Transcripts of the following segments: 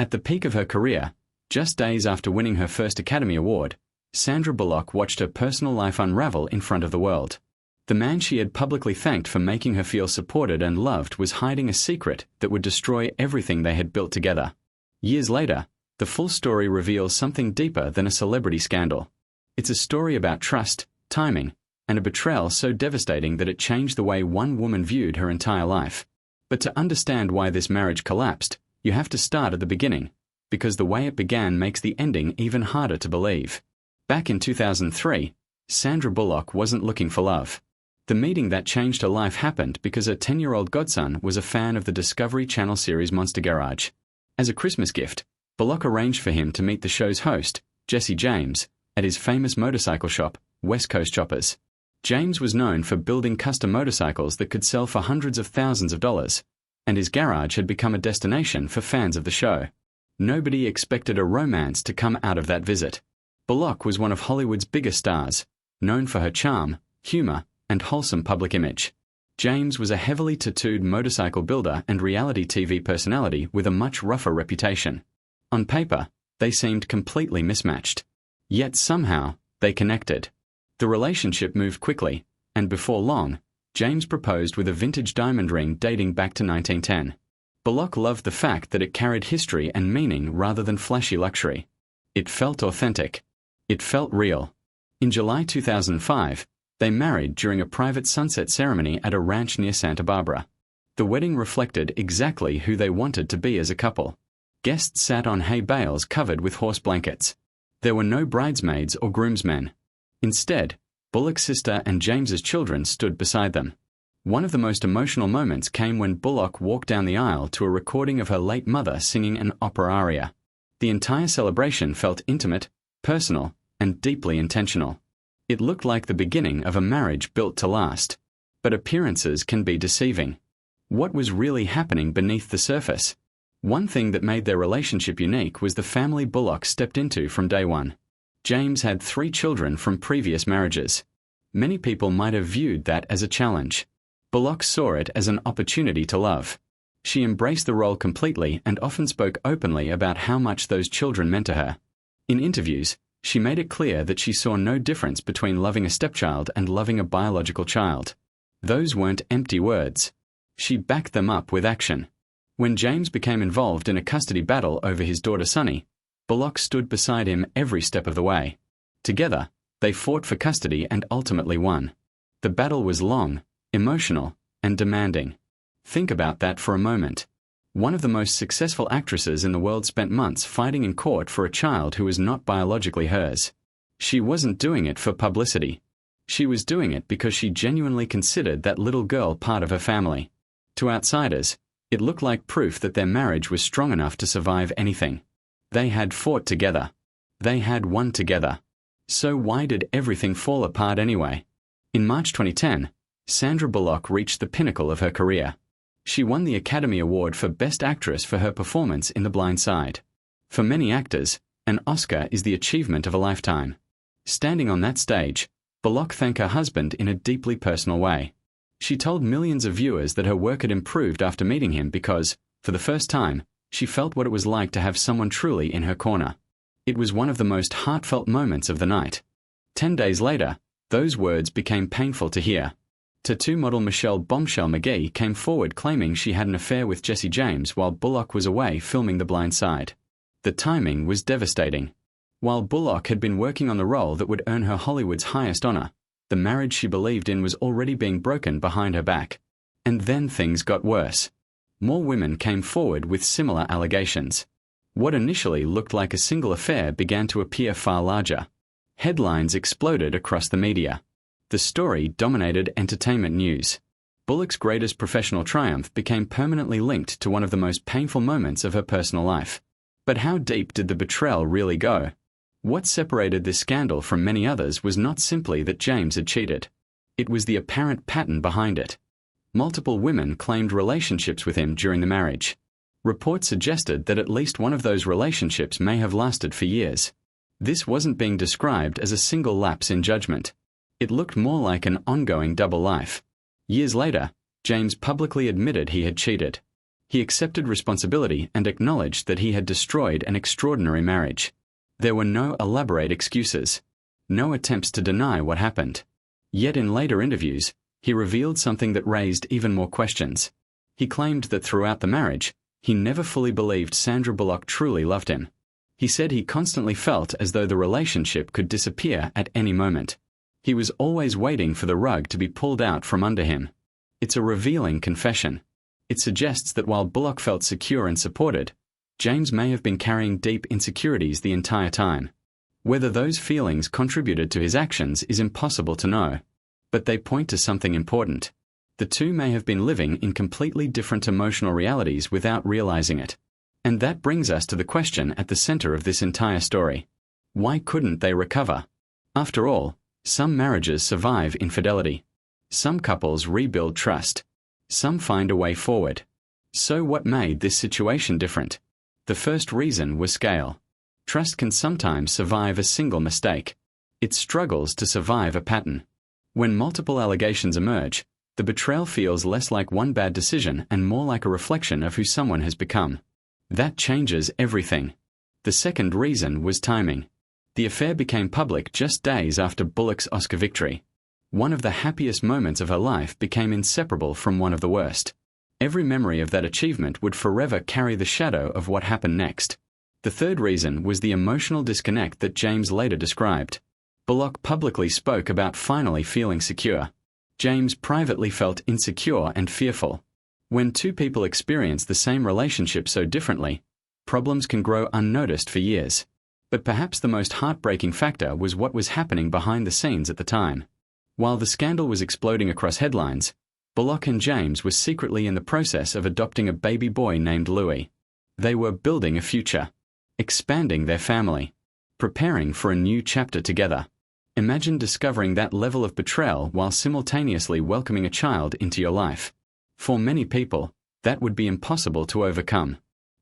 At the peak of her career, just days after winning her first Academy Award, Sandra Bullock watched her personal life unravel in front of the world. The man she had publicly thanked for making her feel supported and loved was hiding a secret that would destroy everything they had built together. Years later, the full story reveals something deeper than a celebrity scandal. It's a story about trust, timing, and a betrayal so devastating that it changed the way one woman viewed her entire life. But to understand why this marriage collapsed, you have to start at the beginning, because the way it began makes the ending even harder to believe. Back in 2003, Sandra Bullock wasn't looking for love. The meeting that changed her life happened because her 10-year-old godson was a fan of the Discovery Channel series Monster Garage. As a Christmas gift, Bullock arranged for him to meet the show's host, Jesse James, at his famous motorcycle shop, West Coast Choppers. James was known for building custom motorcycles that could sell for hundreds of thousands of dollars, and his garage had become a destination for fans of the show. Nobody expected a romance to come out of that visit. Bullock was one of Hollywood's biggest stars, known for her charm, humor, and wholesome public image. James was a heavily tattooed motorcycle builder and reality TV personality with a much rougher reputation. On paper, they seemed completely mismatched. Yet somehow, they connected. The relationship moved quickly, and before long, James proposed with a vintage diamond ring dating back to 1910. Bullock loved the fact that it carried history and meaning rather than flashy luxury. It felt authentic. It felt real. In July 2005, they married during a private sunset ceremony at a ranch near Santa Barbara. The wedding reflected exactly who they wanted to be as a couple. Guests sat on hay bales covered with horse blankets. There were no bridesmaids or groomsmen. Instead, Bullock's sister and James's children stood beside them. One of the most emotional moments came when Bullock walked down the aisle to a recording of her late mother singing an opera aria. The entire celebration felt intimate, personal, and deeply intentional. It looked like the beginning of a marriage built to last. But appearances can be deceiving. What was really happening beneath the surface? One thing that made their relationship unique was the family Bullock stepped into from day one. James had 3 children from previous marriages. Many people might have viewed that as a challenge. Bullock saw it as an opportunity to love. She embraced the role completely and often spoke openly about how much those children meant to her. In interviews, she made it clear that she saw no difference between loving a stepchild and loving a biological child. Those weren't empty words. She backed them up with action. When James became involved in a custody battle over his daughter Sunny, Bullock stood beside him every step of the way. Together, they fought for custody and ultimately won. The battle was long, emotional, and demanding. Think about that for a moment. One of the most successful actresses in the world spent months fighting in court for a child who was not biologically hers. She wasn't doing it for publicity. She was doing it because she genuinely considered that little girl part of her family. To outsiders, it looked like proof that their marriage was strong enough to survive anything. They had fought together. They had won together. So why did everything fall apart anyway? In March 2010, Sandra Bullock reached the pinnacle of her career. She won the Academy Award for Best Actress for her performance in The Blind Side. For many actors, an Oscar is the achievement of a lifetime. Standing on that stage, Bullock thanked her husband in a deeply personal way. She told millions of viewers that her work had improved after meeting him because, for the first time, she felt what it was like to have someone truly in her corner. It was one of the most heartfelt moments of the night. 10 days later, those words became painful to hear. Tattoo model Michelle "Bombshell" McGee came forward claiming she had an affair with Jesse James while Bullock was away filming The Blind Side. The timing was devastating. While Bullock had been working on the role that would earn her Hollywood's highest honor, the marriage she believed in was already being broken behind her back. And then things got worse. More women came forward with similar allegations. What initially looked like a single affair began to appear far larger. Headlines exploded across the media. The story dominated entertainment news. Bullock's greatest professional triumph became permanently linked to one of the most painful moments of her personal life. But how deep did the betrayal really go? What separated this scandal from many others was not simply that James had cheated. It was the apparent pattern behind it. Multiple women claimed relationships with him during the marriage. Reports suggested that at least one of those relationships may have lasted for years. This wasn't being described as a single lapse in judgment. It looked more like an ongoing double life. Years later, James publicly admitted he had cheated. He accepted responsibility and acknowledged that he had destroyed an extraordinary marriage. There were no elaborate excuses, no attempts to deny what happened. Yet in later interviews, he revealed something that raised even more questions. He claimed that throughout the marriage, he never fully believed Sandra Bullock truly loved him. He said he constantly felt as though the relationship could disappear at any moment. He was always waiting for the rug to be pulled out from under him. It's a revealing confession. It suggests that while Bullock felt secure and supported, James may have been carrying deep insecurities the entire time. Whether those feelings contributed to his actions is impossible to know. But they point to something important. The two may have been living in completely different emotional realities without realizing it. And that brings us to the question at the center of this entire story. Why couldn't they recover? After all, some marriages survive infidelity. Some couples rebuild trust. Some find a way forward. So what made this situation different? The first reason was scale. Trust can sometimes survive a single mistake. It struggles to survive a pattern. When multiple allegations emerge, the betrayal feels less like one bad decision and more like a reflection of who someone has become. That changes everything. The second reason was timing. The affair became public just days after Bullock's Oscar victory. One of the happiest moments of her life became inseparable from one of the worst. Every memory of that achievement would forever carry the shadow of what happened next. The third reason was the emotional disconnect that James later described. Bullock publicly spoke about finally feeling secure. James privately felt insecure and fearful. When two people experience the same relationship so differently, problems can grow unnoticed for years. But perhaps the most heartbreaking factor was what was happening behind the scenes at the time. While the scandal was exploding across headlines, Bullock and James were secretly in the process of adopting a baby boy named Louis. They were building a future, expanding their family, preparing for a new chapter together. Imagine discovering that level of betrayal while simultaneously welcoming a child into your life. For many people, that would be impossible to overcome.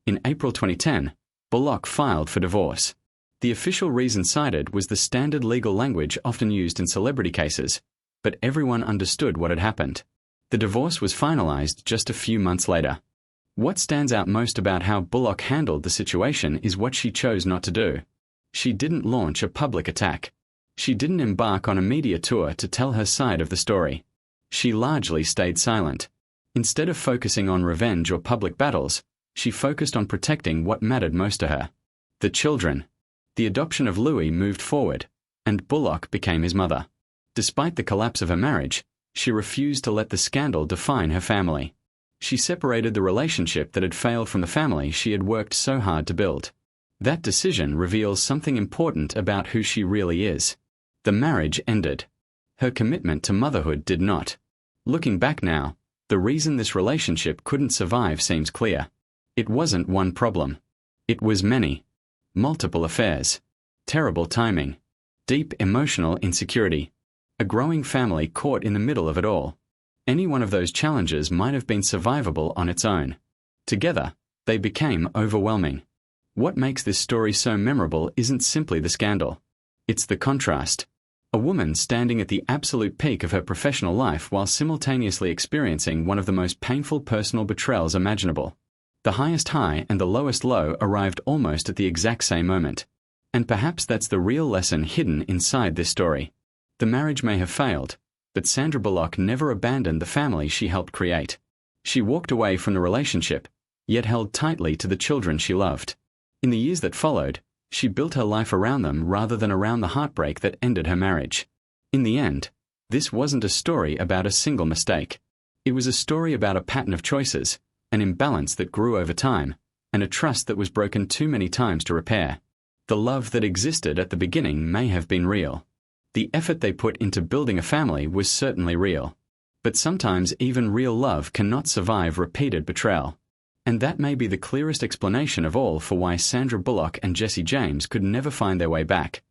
In April 2010, Bullock filed for divorce. The official reason cited was the standard legal language often used in celebrity cases, but everyone understood what had happened. The divorce was finalized just a few months later. What stands out most about how Bullock handled the situation is what she chose not to do. She didn't launch a public attack. She didn't embark on a media tour to tell her side of the story. She largely stayed silent. Instead of focusing on revenge or public battles, she focused on protecting what mattered most to her: the children. The adoption of Louis moved forward, and Bullock became his mother. Despite the collapse of her marriage, she refused to let the scandal define her family. She separated the relationship that had failed from the family she had worked so hard to build. That decision reveals something important about who she really is. The marriage ended. Her commitment to motherhood did not. Looking back now, the reason this relationship couldn't survive seems clear. It wasn't one problem. It was many. Multiple affairs. Terrible timing. Deep emotional insecurity. A growing family caught in the middle of it all. Any one of those challenges might have been survivable on its own. Together, they became overwhelming. What makes this story so memorable isn't simply the scandal. It's the contrast. A woman standing at the absolute peak of her professional life while simultaneously experiencing one of the most painful personal betrayals imaginable. The highest high and the lowest low arrived almost at the exact same moment. And perhaps that's the real lesson hidden inside this story. The marriage may have failed, but Sandra Bullock never abandoned the family she helped create. She walked away from the relationship, yet held tightly to the children she loved. In the years that followed, she built her life around them rather than around the heartbreak that ended her marriage. In the end, this wasn't a story about a single mistake. It was a story about a pattern of choices, an imbalance that grew over time, and a trust that was broken too many times to repair. The love that existed at the beginning may have been real. The effort they put into building a family was certainly real. But sometimes even real love cannot survive repeated betrayal. And that may be the clearest explanation of all for why Sandra Bullock and Jesse James could never find their way back.